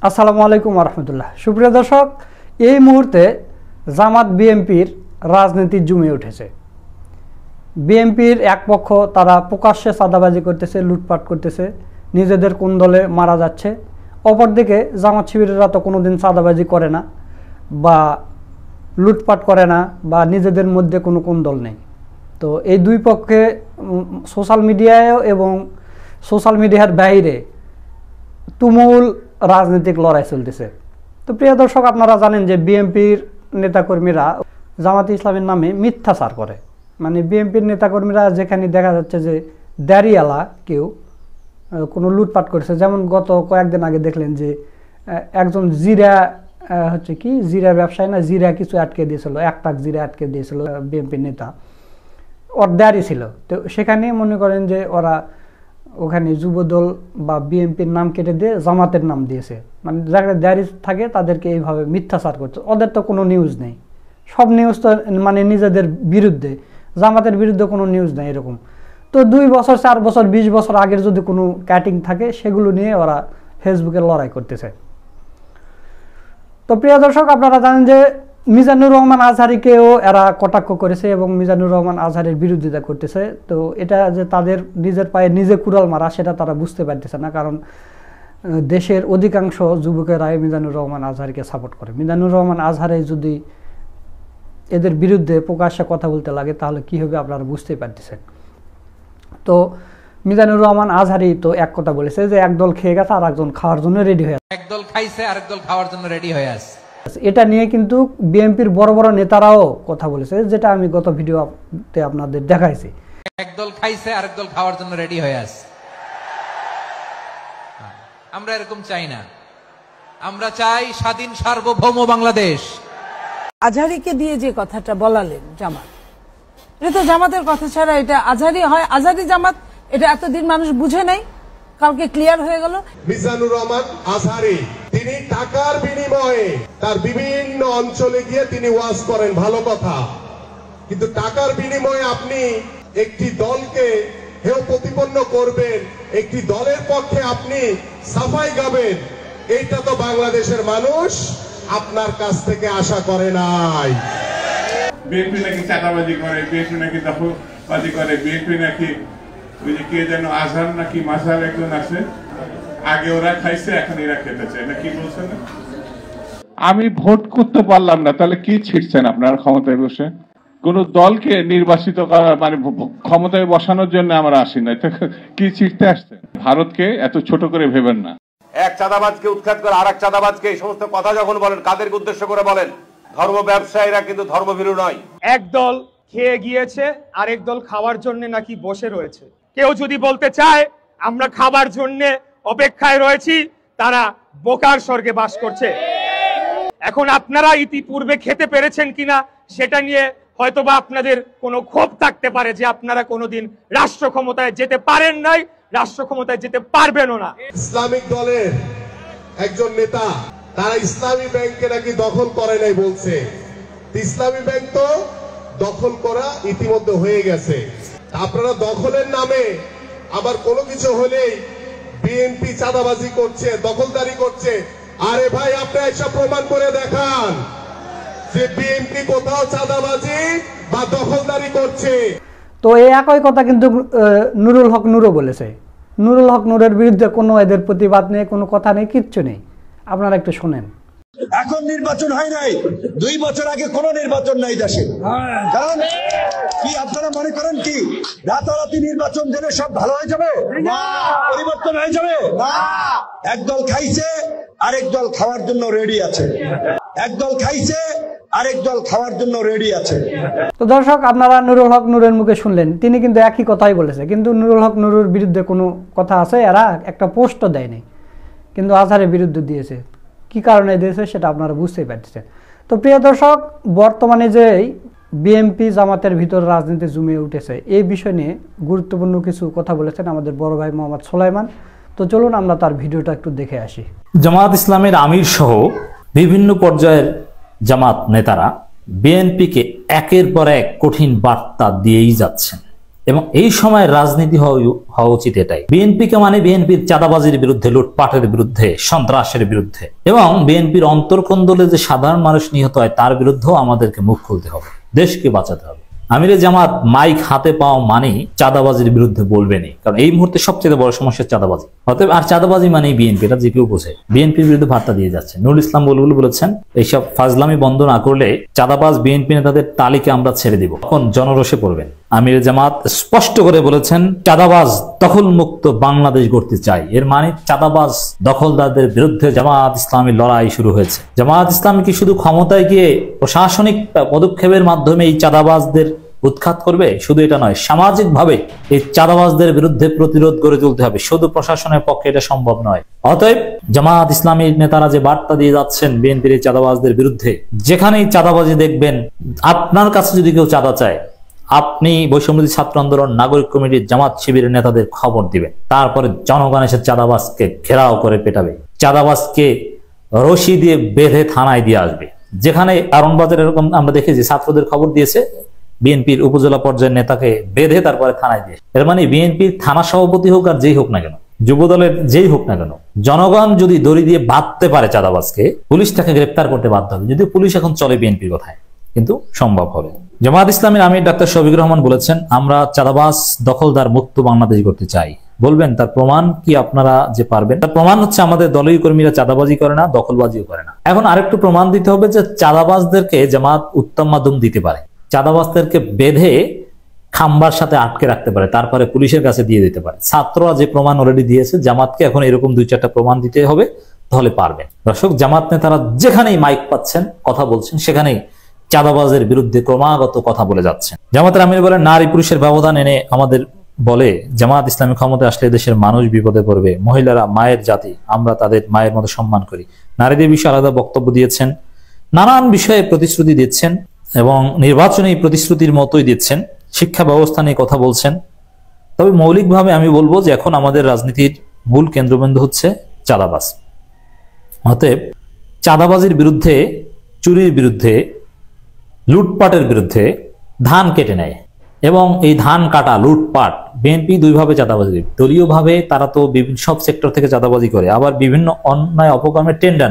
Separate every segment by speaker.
Speaker 1: আসসালামু আলাইকুম রহমতুল্লাহ। সুপ্রিয় দর্শক, এই মুহূর্তে জামাত বিএনপির রাজনীতি জমে উঠেছে। বিএনপির এক পক্ষ তারা প্রকাশ্যে চাঁদাবাজি করতেছে, লুটপাট করতেছে, নিজেদের কোন দলে মারা যাচ্ছে। অপরদিকে জামাত শিবিরেরা তো কোনোদিন চাঁদাবাজি করে না বা লুটপাট করে না বা নিজেদের মধ্যে কোনো কোন দল নেই। তো এই দুই পক্ষে সোশ্যাল মিডিয়ায় এবং সোশ্যাল মিডিয়ার বাইরে তুমুল রাজনৈতিক লড়াই চলতেছে। তো প্রিয় দর্শক, আপনারা জানেন যে বিএনপির নেতাকর্মীরা জামাতে ইসলামের নামে মিথ্যাচার করে। মানে বিএনপির নেতাকর্মীরা যেখানে দেখা যাচ্ছে যে দাড়িওয়ালা কেউ কোনো লুটপাট করেছে, যেমন গত কয়েকদিন আগে দেখলেন যে একজন জিরা ব্যবসায়ী না জিরা কিছু আটকে দিয়েছিল, 1 টাক জিরা আটকে দিয়েছিল বিএনপির নেতা, ওর দাড়ি ছিল। তো সেখানে মনে করেন যে ওরা ওখানে যুবদল বা বিএনপির নাম কেটে দিয়ে জামাতের নাম দিয়েছে। মানে যারা দাঁড়ি থাকে তাদেরকে এইভাবে মিথ্যাচার করছে। ওদের তো কোনো নিউজ নেই, সব নিউজ তো মানে নিজেদের বিরুদ্ধে, জামাতের বিরুদ্ধে কোনো নিউজ নেই এরকম। তো 2 বছর 4 বছর 20 বছর আগের যদি কোনো কাটিং থাকে সেগুলো নিয়ে ওরা ফেসবুকে লড়াই করতেছে। তো প্রিয় দর্শক, আপনারা জানেন যে মিজানুর রহমান আজহারীকেও এরা কটাক্ষ করেছে এবং মিজানুর রহমান আজহারের বিরোধিতা করতেছে। তো এটা যে তাদের নিজের পায়ে নিজে কুড়াল মারা, সেটা তারা বুঝতে পারতেছে না, কারণ দেশের অধিকাংশ যুবকেরাই মিজানুর রহমান আজহারীকে সাপোর্ট করে। মিজানুর রহমান আজহারী যদি এদের বিরুদ্ধে প্রকাশ্যে কথা বলতে লাগে তাহলে কি হবে আপনারা বুঝতেই পারতেছেন। তো মিজানুর রহমান আজহারী তো এক কথা বলেছে যে একদল খেয়ে গেছে আর একজন খাওয়ার জন্য রেডি হয়ে আছে,
Speaker 2: একদল খাইছে আর একদল খাওয়ার জন্য রেডি হয়ে আছে।
Speaker 1: এটা নিয়ে কিন্তু বিএনপির বড় বড় নেতারাও কথা বলেছে, যেটা আমি গত ভিডিওতে আপনাদের দেখাইছি।
Speaker 2: একদল খাইছে আর একদল খাওয়ার জন্য রেডি হয়ে আছে। আমরা এরকম চাই না, আমরা চাই স্বাধীন সার্বভৌম বাংলাদেশ।
Speaker 3: আজহারীকে দিয়ে যে কথাটা বলালেন জামাত, এটা তো জামাতের কথা ছাড়া এটা আজহারী হয়, আজহারী জামাত, এটা এতদিন মানুষ বুঝে নাই, কালকে ক্লিয়ার হয়ে গেল।
Speaker 4: মিজানুর রহমান আজহারী তিনি টাকার বিনিময়ে তার বিভিন্ন অঞ্চলে গিয়ে তিনি ওয়াজ করেন, ভালো কথা, কিন্তু টাকার বিনিময়ে আপনি একটি দলকে হেয় প্রতিপন্ন করবেন, একটি দলের পক্ষে আপনি সাফাই গাবেন, এইটা তো বাংলাদেশের মানুষ আপনার কাছ থেকে আশা করে নাই।
Speaker 5: বিএনপি নাকি চাঁদাবাজি করে, বিএনপি নাকি দখলবাজি করে, বিএনপি নাকি ওই যে কে যেন আজহার নাকি মাঝহার একজন আছে, আগে ওরা খাইছে এখন এরা খেতে চায় না, কি বলছেন? আমি ভোট করতে পারলাম না, তাহলে কি ছিটছেন আপনার ক্ষমতায় বসে? কোন দলকে নির্বাচিত করা মানে ক্ষমতায় বসানোর জন্য আমরা আসি না, কি ছিটতে আসছেন? ভারতকে এত ছোট করে ভেবেন না।
Speaker 6: এক চাঁদাবাজকে উৎখাত করে আর এক চাঁদাবাজকে, এই সমস্ত কথা যখন বলেন কাদেরকে উদ্দেশ্য করে বলেন? ধর্ম ব্যবসায়ীরা কিন্তু ধর্মভীরু নয়।
Speaker 7: একদল খেয়ে গিয়েছে আর একদল খাওয়ার জন্য নাকি বসে রয়েছে। কেউ যদি বলতে চায় আমরা খাবার জন্য অপেক্ষায় রয়েছি, তারা বোকার স্বর্গে বাস করছে। এখন আপনারা ইতিপূর্বে খেতে পেরেছেন কিনা সেটা নিয়ে হয়তোবা আপনাদের কোনো ক্ষোভ থাকতে পারে যে আপনারা কোনোদিন রাষ্ট্র ক্ষমতায় যেতে পারেন নাই, রাষ্ট্র ক্ষমতায় যেতে পারবেনও না।
Speaker 4: ইসলামিক দলের একজন নেতা তারা ইসলামী ব্যাংকে নাকি দখল করে নাই বলছে। ইসলামী ব্যাংক তো দখল করা ইতিমধ্যে হয়ে গেছে। আপনারা দখলের নামে আবার কোনো কিছু হলেই বিএনপি চাঁদাবাজি করছে, দখলদারি করছে। আরে ভাই, আপনি এসব প্রমাণ করে দেখান যে বিএনপি কোথাও চাঁদাবাজি বা দখলদারি করছে।
Speaker 1: তো এই একই কথা কিন্তু নুরুল হক নুরও বলেছে। নুরুল হক নুরের বিরুদ্ধে কোনো এদের প্রতিবাদ নেই, কোনো কথা নেই, কিচ্ছু নেই। আপনারা একটু শোনেন।
Speaker 8: এখন নির্বাচন হয় নাই, 2 বছর আগে কোন নির্বাচন নাই দেশে। কারণ কি আপনারা মনে করেন কি রাতারাতি নির্বাচন দিলে সব ভালো হয়ে যাবে? পরিবর্তন হয়ে যাবে? একদল খাইছে আরেক দল খাওয়ার জন্য রেডি আছে, একদল খাইছে আরেক দল খাওয়ার জন্য রেডি আছে।
Speaker 1: তো দর্শক, আপনারা নুরুল হক নুরের মুখে শুনলেন, তিনি কিন্তু একই কথাই বলেছে, কিন্তু নুরুল হক নুরের বিরুদ্ধে কোনো কথা আছে, এরা একটা পোস্টও দেয়নি, কিন্তু আজহারের বিরুদ্ধে দিয়েছে। কি কারণে দিয়েছে সেটা আপনারা বুঝতেই পারছেন। তো প্রিয় দর্শক, বর্তমানে যে বিএনপি জামাতের ভিতর রাজনীতি জমে উঠেছে, এই বিষয় নিয়ে গুরুত্বপূর্ণ কিছু কথা বলেছেন আমাদের বড় ভাই মোহাম্মদ সোলাইমান। তো চলুন আমরা তার ভিডিওটা একটু দেখে আসি।
Speaker 9: জামাত ইসলামের আমির সহ বিভিন্ন পর্যায়ের জামাত নেতারা বিএনপিকে একের পর এক কঠিন বার্তা দিয়েই যাচ্ছেন। এবং এই সময় রাজনীতি হওয়া উচিত এটাই। বিএনপিকে মানে বিএনপির চাঁদাবাজির বিরুদ্ধে, লুটপাটের বিরুদ্ধে, সন্ত্রাসের বিরুদ্ধে, এবং বিএনপির অন্তর্কন্দলে যে সাধারণ মানুষ নিহত হয় তার বিরুদ্ধেও আমাদেরকে মুখ খুলতে হবে, দেশকে বাঁচাতে হবে। আমিরে জামাত মাইক হাতে পাওয়া মানেই চাঁদাবাজির বিরুদ্ধে বলবেনই, কারণ এই মুহূর্তে সবচেয়ে বড় সমস্যা চাঁদাবাজি। অতএব আর চাঁদাবাজি মানেই বিএনপি, এটা যে কেউ বোঝে। বিএনপির বিরুদ্ধে বার্তা দিয়ে যাচ্ছে। নুরুল ইসলাম বুলবুল বলেছেন, এইসব ফাজলামি বন্ধ না করলে চাঁদাবাজ বিএনপি নেতাদের তালিকা আমরা ছেড়ে দিব, তখন জনরোষে পড়বেন। আমিরে জামাত স্পষ্ট করে বলেছেন, চাঁদাবাজ দখল মুক্ত বাংলাদেশ গড়তে চাই। এর মানে চাঁদাবাজ দখলদারদের বিরুদ্ধে জামাত ইসলামীর লড়াই শুরু হয়েছে। জামাত ইসলামী কি শুধু ক্ষমতায় গিয়ে প্রশাসনিক পদক্ষেপের মাধ্যমে এই চাঁদাবাজদের উৎখাত করবে? শুধু এটা নয়, সামাজিক ভাবে এই চাঁদাবাজদের বিরুদ্ধে প্রতিরোধ গড়ে তুলতে হবে। শুধু প্রশাসনের পক্ষে এটা সম্ভব নয়। অতএব জামাত ইসলামীর নেতারা যে বার্তা দিয়ে যাচ্ছেন বিএনপির এই চাঁদাবাজদের বিরুদ্ধে, যেখানেই চাঁদাবাজি দেখবেন, আপনার কাছে যদি কেউ চাঁদা চায়, আপনি বৈষম্যবিরোধী ছাত্র আন্দোলন, নাগরিক কমিটির, জামাত শিবিরের নেতাদের খবর দিবেন। তারপরে জনগণ এসে চাঁদাবাজকে ঘেরাও করে পেটাবে, চাঁদাবাজকে রশি দিয়ে বেঁধে থানায় দিয়ে আসবে। যেখানে কারণবাজার এরকম আমরা দেখেছি, ছাত্রদের খবর দিয়েছে, বিএনপির উপজেলা পর্যায়ের নেতাকে বেঁধে তারপরে থানায় দিয়ে। এর মানে বিএনপির থানা সভাপতি হোক আর যেই হোক না কেন, যুবদলের যেই হোক না কেন, জনগণ যদি দড়ি দিয়ে বাঁধতে পারে চাঁদাবাজকে, পুলিশ তাকে গ্রেপ্তার করতে বাধ্য হবে। যদিও পুলিশ এখন চলে বিএনপির কথায়, কিন্তু সম্ভব হবে। জামায়াত ইসলামীর আমির ডাক্তার শফিকুর রহমান বলেছেন, আমরা চাঁদাবাজ দখলদার মুক্ত বাংলাদেশ করতে চাই। বলবেন তার প্রমাণ কি? আপনারা যে পারবেন, তার প্রমাণ হচ্ছে আমাদের দলীয় কর্মীরা চাঁদাবাজি করে না, দখলবাজিও করে না। এখন আরেকটু প্রমাণ দিতে হবে যে চাঁদাবাজদেরকে জামাত উত্তম মাধ্যম দিতে পারে, চাঁদাবাজদেরকে বেঁধে খাম্বার সাথে আটকে রাখতে পারে, তারপরে পুলিশের কাছে দিয়ে দিতে পারে। ছাত্ররা যে প্রমাণ অলরেডি দিয়েছে, জামাতকে এখন এরকম 2-4টা প্রমাণ দিতে হবে, তাহলে পারবেন। দর্শক, জামাত নেতারা যেখানেই মাইক পাচ্ছেন, কথা বলছেন, সেখানেই চাঁদাবাজের বিরুদ্ধে ক্রমাগত কথা বলে যাচ্ছেন। জামাতের আমির বলেন, নারী পুরুষের ব্যবধান এনে আমাদের বলে জামাত ইসলামী ক্ষমতায় আসলে দেশের মানুষ বিপদে পড়বে। মহিলারা মায়ের জাতি, আমরা তাদের মায়ের মতো সম্মান করি। নারীদের বিষয়ে আলাদা বক্তব্য দিয়েছেন, নানান বিষয়ে প্রতিশ্রুতি দিচ্ছেন এবং নির্বাচনী প্রতিশ্রুতির মতোই দিচ্ছেন। শিক্ষা ব্যবস্থা নিয়ে কথা বলছেন। তবে মৌলিকভাবে আমি বলবো যে এখন আমাদের রাজনীতির মূল কেন্দ্রবিন্দু হচ্ছে চাঁদাবাজ। অতএব চাঁদাবাজির বিরুদ্ধে, চুরির বিরুদ্ধে, লুটপাটের বিরুদ্ধে ধান কেটে নেয়। এবং এই ধান কাটা, লুটপাট, বিএনপি দুইভাবে চাঁদাবাজি। দলীয়ভাবে তারা তো বিভিন্ন সব সেক্টর থেকে চাঁদাবাজি করে, আবার বিভিন্ন অন্যায় অপকর্মের টেন্ডার,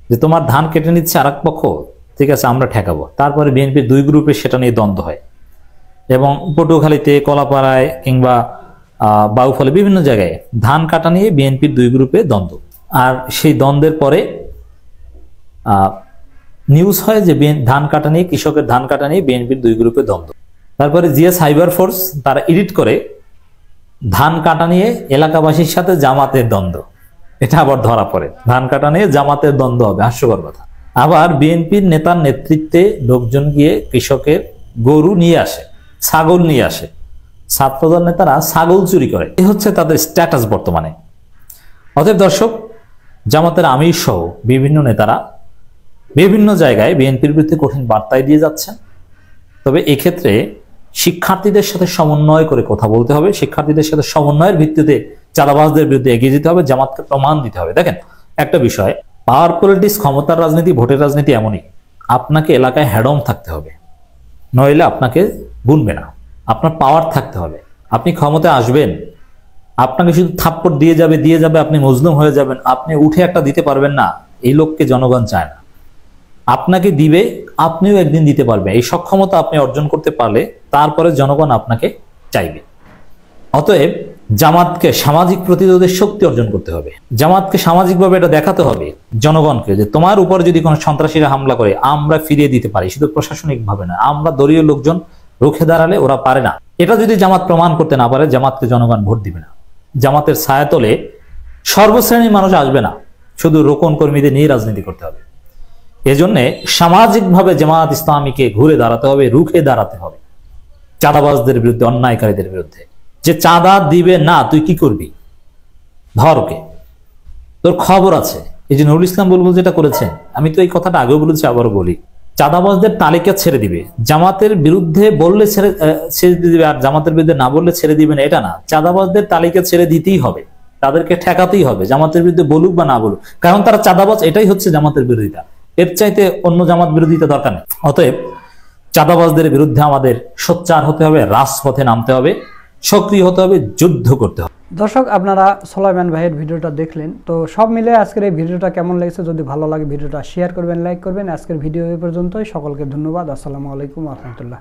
Speaker 9: যে তোমার ধান কেটে নিচ্ছে আরেক পক্ষ, ঠিক আছে আমরা ঠেকাবো। তারপরে বিএনপির দুই গ্রুপে সেটা নিয়ে দ্বন্দ্ব হয়, এবং পটুয়াখালীতে, কলাপাড়ায় কিংবা বাউফলে বিভিন্ন জায়গায় ধান কাটা নিয়ে বিএনপির দুই গ্রুপে দ্বন্দ্ব। আর সেই দ্বন্দ্বের পরে নিউজ হয় যে ধান কাটা নিয়ে, কৃষকের ধান কাটা নিয়ে বিএনপির দুই গ্রুপে দ্বন্দ্ব। তারপরে জিয়া সাইবার ফোর্স তারা এডিট করে ধান কাটা নিয়ে এলাকাবাসীর সাথে জামাতের দ্বন্দ্ব, এটা আবার ধরা পড়ে। ধান কাটা নিয়ে জামাতের দ্বন্দ্ব হবে, হাস্যকর কথা। আবার বিএনপির নেতার নেতৃত্বে লোকজন গিয়ে কৃষকের গরু নিয়ে আসে, ছাগল নিয়ে আসে, ছাত্রদল নেতারা ছাগল চুরি করে। এই হচ্ছে তাদের স্ট্যাটাস বর্তমানে। অতএব দর্শক, জামাতের আমির সহ বিভিন্ন নেতারা বিভিন্ন জায়গায় বিএনপির বিরুদ্ধে কঠিন বার্তায় দিয়ে যাচ্ছেন। তবে এক্ষেত্রে শিক্ষার্থীদের সাথে সমন্বয় করে কথা বলতে হবে। শিক্ষার্থীদের সাথে সমন্বয়ের ভিত্তিতে চাঁদাবাজদের বিরুদ্ধে এগিয়ে যেতে হবে, জামাতকে প্রমাণ দিতে হবে। দেখেন একটা বিষয়, পাওয়ার পলিটিক্স, ক্ষমতার রাজনীতি, ভোটের রাজনীতি এমনই, আপনাকে এলাকায় হ্যাডম থাকতে হবে, নইলে আপনাকে গুনবে না। আপনার পাওয়ার থাকতে হবে। আপনি ক্ষমতায় আসবেন, আপনাকে শুধু থাপ্পড় দিয়ে যাবে, আপনি মজলুম হয়ে যাবেন, আপনি উঠে একটা দিতে পারবেন না, এই লোককে জনগণ চায় না। আপনাকে দিবে, আপনিও একদিন দিতে পারবেন। এই সক্ষমতা আপনি অর্জন করতে পারলে তারপরে জনগণ আপনাকে চাইবে। অতএব জামাতকে সামাজিক প্রতিরোধের শক্তি অর্জন করতে হবে। জামাতকে সামাজিকভাবে এটা দেখাতে হবে জনগণকে যে তোমার উপর যদি কোনো সন্ত্রাসীরা হামলা করে আমরা ফিরিয়ে দিতে পারি, শুধু প্রশাসনিক ভাবে না, আমরা দলীয় লোকজন রুখে দাঁড়ালে ওরা পারে না। এটা যদি জামাত প্রমাণ করতে না পারে, জামাতকে জনগণ ভোট দিবে না। জামাতের ছায়াতলে সর্বশ্রেণীর মানুষ আসবে না, শুধু রোকন কর্মীদের নিয়ে রাজনীতি করতে হবে। এজন্য সামাজিকভাবে জামাত ইসলামীকে ঘুরে দাঁড়াতে হবে, রুখে দাঁড়াতে হবে চাঁদাবাজদের বিরুদ্ধে, অন্যায়কারীদের বিরুদ্ধে। যে চাঁদা দিবে না, তুই কি করবি? ধরকে, তোর খবর আছে। এই যে নুরুল ইসলাম বুলবুল যেটা করেছেন, আমি তো এই কথাটা আগেও বলেছি, আবারও বলি, চাঁদাবাজদের তালিকা ছেড়ে দিবে। জামাতের বিরুদ্ধে বললে ছেড়ে দিবে, আর জামাতের বিরুদ্ধে না বললে ছেড়ে দিবেন এটা না। চাঁদাবাজদের তালিকা ছেড়ে দিতেই হবে, তাদেরকে ঠেকাতেই হবে, জামাতের বিরুদ্ধে বলুক বা না বলুক, কারণ তারা চাঁদাবাজ। এটাই হচ্ছে জামাতের বিরোধিতা, এর চাইতে অন্য জামাত বিরোধিতা দরকার নেই। অতএব চাঁদাবাজদের বিরুদ্ধে আমাদের সোচ্চার হতে হবে, রাজপথে নামতে হবে, সক্রিয় হতে হবে, যুদ্ধ করতে হবে।
Speaker 1: দর্শক, আপনারা সোলাইমান ভাইয়ের ভিডিওটা দেখলেন, তো সব মিলে আজকের এই ভিডিওটা কেমন লেগেছে, যদি ভালো লাগে ভিডিওটা শেয়ার করবেন, লাইক করবেন। আজকের ভিডিও এই পর্যন্তই। সকলকে ধন্যবাদ। আসসালামু আলাইকুম ওয়া রাহমাতুল্লাহ।